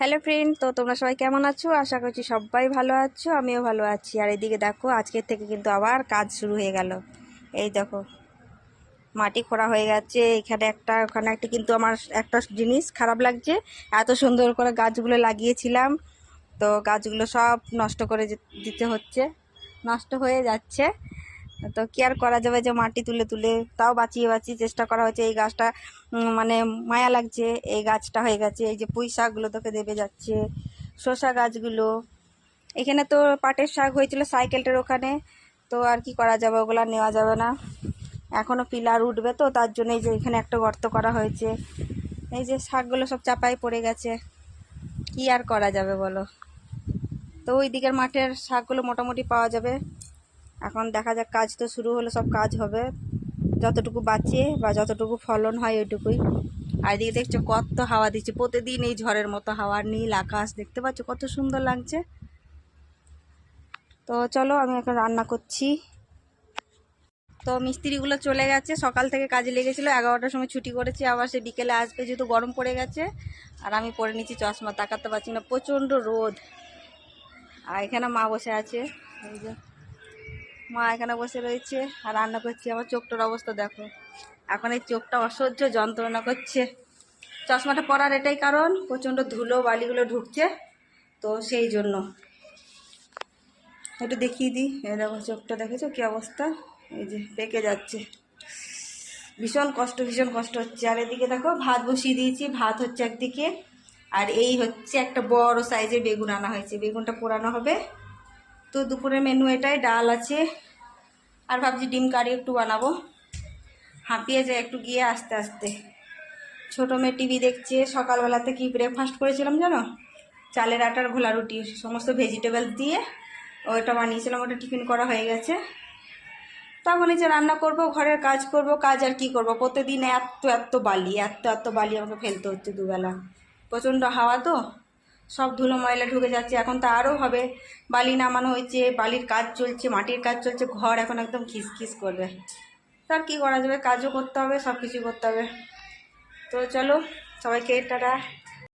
Hello friend, তো তোমরা সবাই কেমন আছো? আশা করছি সবাই ভালো আছো, আমিও ভালো আছি। আর এদিকে দেখো, আজকের থেকে কিন্তু আবার কাজ শুরু হয়ে গেল। এই দেখো, মাটি খোঁড়া হয়ে গেছে এখানে একটা, ওখানে একটা। কিন্তু আমার একটা জিনিস খারাপ লাগছে, এত সুন্দর করে গাছগুলো লাগিয়েছিলাম, তো গাছগুলো সব নষ্ট করে দিতে হচ্ছে, নষ্ট হয়ে যাচ্ছে। তো কি আর করা যাবে, যে মাটি তুলে তুলে তাও বাঁচিয়ে বাঁচিয়ে চেষ্টা করা হচ্ছে। এই গাছটা মানে মায়া লাগছে, এই গাছটা হয়ে গেছে। এই যে পুঁই শাকগুলো তোকে দেবে যাচ্ছে, শসা গাছগুলো। এখানে তো পাটের শাক হয়েছিল সাইকেলটার ওখানে, তো আর কি করা যাবে, ওগুলো নেওয়া যাবে না। এখনও পিলার উঠবে, তো তার জন্য এই যে এখানে একটা গর্ত করা হয়েছে। এই যে শাকগুলো সব চাপায় পড়ে গেছে, কি আর করা যাবে বলো। তো ওই দিকের মাঠের শাকগুলো মোটামুটি পাওয়া যাবে। এখন দেখা যাক, কাজ তো শুরু হলো, সব কাজ হবে, যতটুকু বাঁচে বা যতটুকু ফলন হয় ওইটুকুই। আর এদিকে দেখছো কত হাওয়া দিচ্ছে, প্রতিদিন এই ঝড়ের মতো হাওয়া, নীল আকাশ দেখতে পাচ্ছ কত সুন্দর লাগছে। তো চলো, আমি এখন রান্না করছি। তো মিস্ত্রিগুলো চলে গেছে, সকাল থেকে কাজে লেগেছিলো, 11টার সময় ছুটি করেছি, আবার সে বিকেলে আসবে, যেহেতু গরম পড়ে গেছে। আর আমি পরে নিচ্ছি চশমা, তাকাতে পারছি না, প্রচণ্ড রোদ। আর এখানে মা বসে আছে, এই যে মা এখানে বসে রয়েছে আর রান্না করছি। আমার চোখটার অবস্থা দেখো, এখন এই চোখটা অসহ্য যন্ত্রণা করছে। চশমাটা পরার এটাই কারণ, প্রচণ্ড ধুলো বালিগুলো ঢুকছে, তো সেই জন্য। একটু দেখিয়ে দিই, এই দেখো চোখটা, দেখেছো কি অবস্থা, এই যে পেকে যাচ্ছে, ভীষণ কষ্ট, ভীষণ কষ্ট হচ্ছে। আর এদিকে দেখো ভাত বসিয়ে দিয়েছি, ভাত হচ্ছে একদিকে, আর এই হচ্ছে একটা বড় সাইজের বেগুন আনা হয়েছে, বেগুনটা পোড়ানো হবে। তো দুপুরের মেনু এটাই, ডাল আছে, আর ভাবছি ডিম কারি একটু বানাবো। হাঁপিয়ে যায় একটু গিয়ে আস্তে আস্তে। ছোটো মেয়ে টিভি দেখছে। সকালবেলাতে কি ব্রেকফাস্ট করেছিলাম জানো, চালের আটার ঘোলা রুটি, সমস্ত ভেজিটেবলস দিয়ে ওইটা বানিয়েছিলাম, ওটা টিফিন করা হয়ে গেছে। তখন এই যে রান্না করব, ঘরের কাজ করব, কাজ আর কি করব, প্রতিদিন এত এত বালি, এত এত বালি আমাকে ফেলতে হচ্ছে দুবেলা। প্রচণ্ড হাওয়া তো, সব ধুলো ময়লা ঢুকে যাচ্ছে। এখন তো আরও হবে, বালি নামানো হয়েছে, বালির কাজ চলছে, মাটির কাজ চলছে, ঘর এখন একদম খিসখিস করবে। তার কি করা যাবে, কাজও করতে হবে, সব কিছুই করতে হবে। তো চলো, সবাইকে টাটা।